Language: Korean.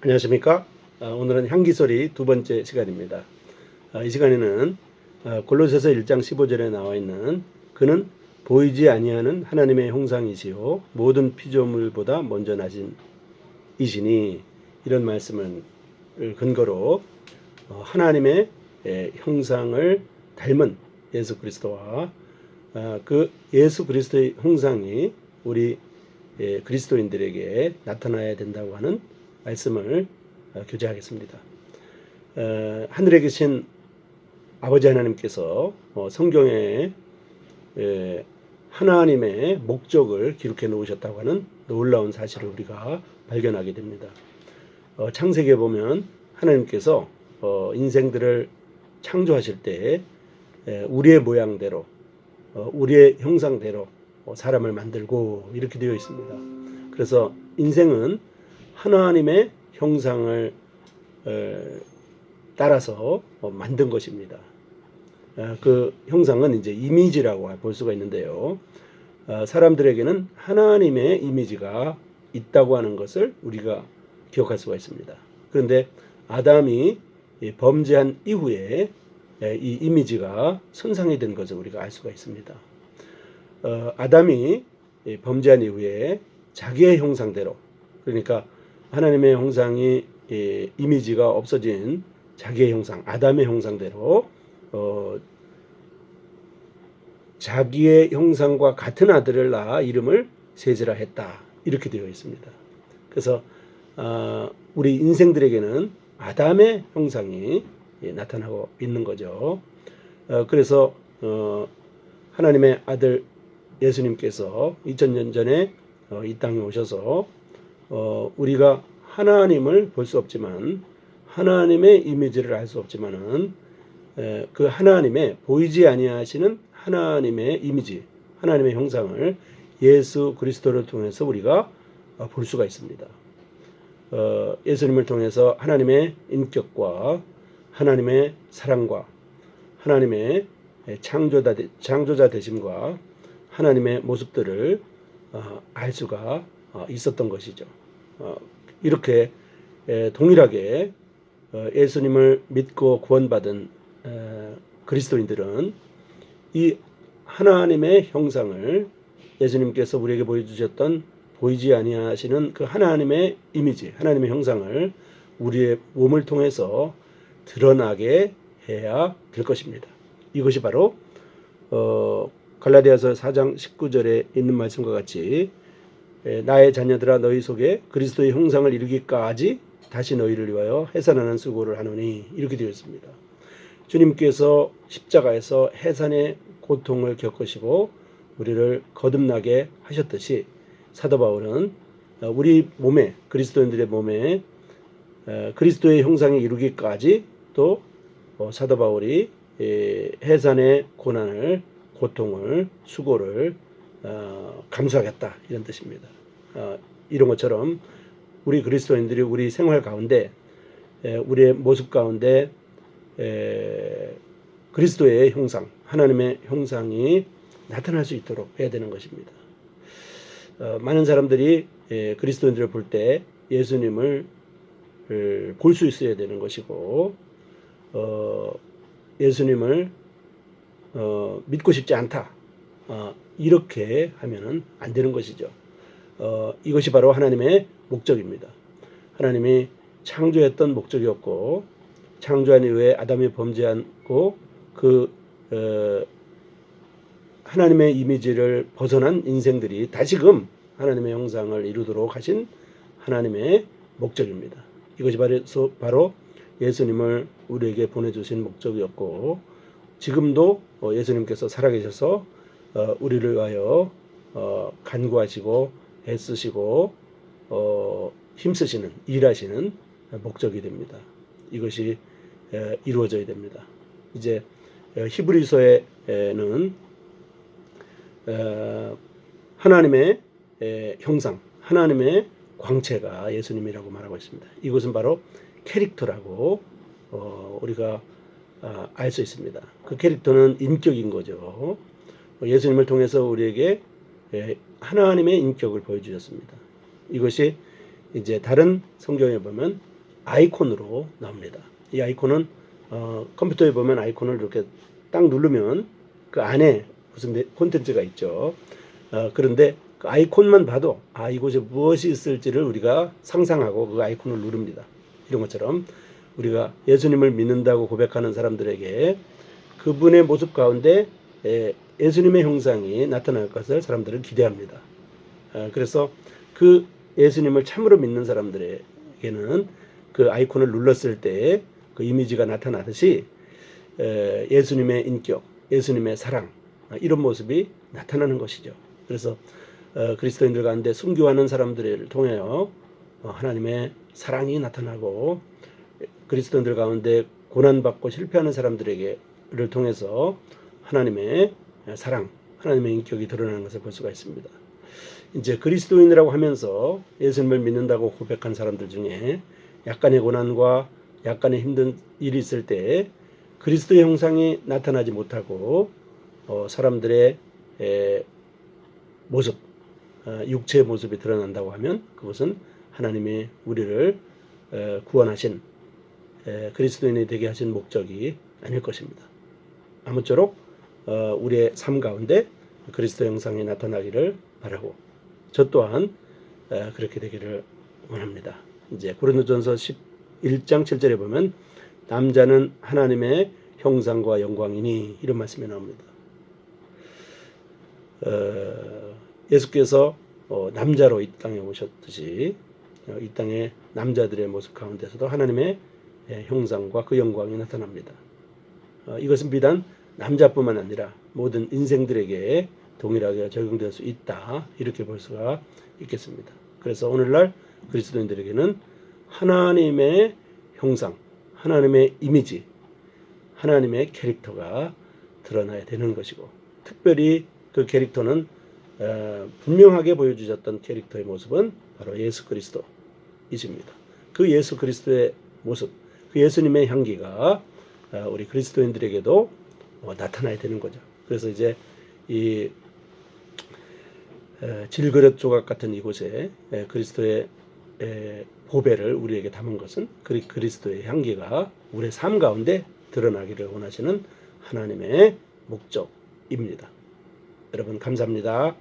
안녕하십니까? 오늘은 향기소리 두 번째 시간입니다. 이 시간에는 골로새서 1장 15절에 나와 있는 그는 보이지 아니하는 하나님의 형상이시요 모든 피조물보다 먼저 나신 이시니, 이런 말씀을 근거로 하나님의 형상을 닮은 예수 그리스도와 그 예수 그리스도의 형상이 우리 그리스도인들에게 나타나야 된다고 하는 말씀을 교제하겠습니다. 하늘에 계신 아버지 하나님께서 성경에 하나님의 목적을 기록해 놓으셨다고 하는 놀라운 사실을 우리가 발견하게 됩니다. 창세기에 보면 하나님께서 인생들을 창조하실 때 우리의 모양대로 우리의 형상대로 사람을 만들고 이렇게 되어 있습니다. 그래서 인생은 하나님의 형상을 따라서 만든 것입니다. 그 형상은 이제 이미지라고 볼 수가 있는데요. 사람들에게는 하나님의 이미지가 있다고 하는 것을 우리가 기억할 수가 있습니다. 그런데 아담이 범죄한 이후에 이 이미지가 손상이 된 것을 우리가 알 수가 있습니다. 아담이 범죄한 이후에 자기의 형상대로, 그러니까 하나님의 형상이 이미지가 없어진 자기의 형상, 아담의 형상대로 자기의 형상과 같은 아들을 낳아 이름을 세제라 했다, 이렇게 되어 있습니다. 그래서 우리 인생들에게는 아담의 형상이 나타나고 있는 거죠. 그래서 하나님의 아들 예수님께서 2000년 전에 이 땅에 오셔서 우리가 하나님을 볼 수 없지만, 하나님의 이미지를 알 수 없지만은 그 하나님의 보이지 아니하시는 하나님의 이미지, 하나님의 형상을 예수 그리스도를 통해서 우리가 볼 수가 있습니다. 예수님을 통해서 하나님의 인격과 하나님의 사랑과 하나님의 창조자 되심과 하나님의 모습들을 알 수가 있었던 것이죠. 이렇게 동일하게 예수님을 믿고 구원받은 그리스도인들은 이 하나님의 형상을, 예수님께서 우리에게 보여주셨던 보이지 아니하시는 그 하나님의 이미지, 하나님의 형상을 우리의 몸을 통해서 드러나게 해야 될 것입니다. 이것이 바로 갈라디아서 4장 19절에 있는 말씀과 같이 나의 자녀들아 너희 속에 그리스도의 형상을 이루기까지 다시 너희를 위하여 해산하는 수고를 하노니, 이렇게 되어 있습니다. 주님께서 십자가에서 해산의 고통을 겪으시고 우리를 거듭나게 하셨듯이 사도 바울은 우리 몸에, 그리스도인들의 몸에 그리스도의 형상이 이루기까지 또 사도 바울이 해산의 고난을, 고통을, 수고를 감수하겠다, 이런 뜻입니다. 이런 것처럼 우리 그리스도인들이 우리 생활 가운데, 우리의 모습 가운데 그리스도의 형상, 하나님의 형상이 나타날 수 있도록 해야 되는 것입니다. 많은 사람들이 그리스도인들을 볼 때 예수님을 볼 수 있어야 되는 것이고, 예수님을 믿고 싶지 않다, 이렇게 하면은 안 되는 것이죠. 이것이 바로 하나님의 목적입니다. 하나님이 창조했던 목적이었고, 창조한 이후에 아담이 범죄하고 그 하나님의 이미지를 벗어난 인생들이 다시금 하나님의 형상을 이루도록 하신 하나님의 목적입니다. 이것이 바로 예수님을 우리에게 보내주신 목적이었고, 지금도 예수님께서 살아계셔서 우리를 위하여 간구하시고 애쓰시고 힘쓰시는, 일하시는 목적이 됩니다. 이것이 이루어져야 됩니다. 이제 히브리서에는 하나님의 형상, 하나님의 광채가 예수님이라고 말하고 있습니다. 이것은 바로 캐릭터라고 우리가 알 수 있습니다. 그 캐릭터는 인격인 거죠. 예수님을 통해서 우리에게 하나님의 인격을 보여주셨습니다. 이것이 이제 다른 성경에 보면 아이콘으로 나옵니다. 이 아이콘은 컴퓨터에 보면 아이콘을 이렇게 딱 누르면 그 안에 무슨 콘텐츠가 있죠. 그런데 그 아이콘만 봐도 이곳에 무엇이 있을지를 우리가 상상하고 그 아이콘을 누릅니다. 이런 것처럼 우리가 예수님을 믿는다고 고백하는 사람들에게 그분의 모습 가운데 예수님의 형상이 나타날 것을 사람들은 기대합니다. 그래서 그 예수님을 참으로 믿는 사람들에게는 그 아이콘을 눌렀을 때 그 이미지가 나타나듯이 예수님의 인격, 예수님의 사랑 이런 모습이 나타나는 것이죠. 그래서 그리스도인들 가운데 순교하는 사람들을 통하여 하나님의 사랑이 나타나고 그리스도인들 가운데 고난받고 실패하는 사람들에게를 통해서 하나님의 사랑, 하나님의 인격이 드러나는 것을 볼 수가 있습니다. 이제 그리스도인이라고 하면서 예수님을 믿는다고 고백한 사람들 중에 약간의 고난과 약간의 힘든 일이 있을 때 그리스도의 형상이 나타나지 못하고 사람들의 모습, 육체의 모습이 드러난다고 하면 그것은 하나님이 우리를 구원하신 그리스도인이 되게 하신 목적이 아닐 것입니다. 아무쪼록 우리의 삶 가운데 그리스도 형상이 나타나기를 바라고 저 또한 그렇게 되기를 원합니다. 이제 고린도전서 11장 7절에 보면 남자는 하나님의 형상과 영광이니 이런 말씀이 나옵니다. 예수께서 남자로 이 땅에 오셨듯이 이 땅의 남자들의 모습 가운데서도 하나님의 형상과 그 영광이 나타납니다. 이것은 비단 남자뿐만 아니라 모든 인생들에게 동일하게 적용될 수 있다 이렇게 볼 수가 있겠습니다. 그래서 오늘날 그리스도인들에게는 하나님의 형상, 하나님의 이미지, 하나님의 캐릭터가 드러나야 되는 것이고 특별히 그 캐릭터는 분명하게 보여주셨던 캐릭터의 모습은 바로 예수 그리스도이십니다. 그 예수 그리스도의 모습, 그 예수님의 향기가 우리 그리스도인들에게도 나타나야 되는 거죠. 그래서 이제 이 질그릇 조각 같은 이곳에 그리스도의 보배를 우리에게 담은 것은 그리스도의 향기가 우리의 삶 가운데 드러나기를 원하시는 하나님의 목적입니다. 여러분 감사합니다.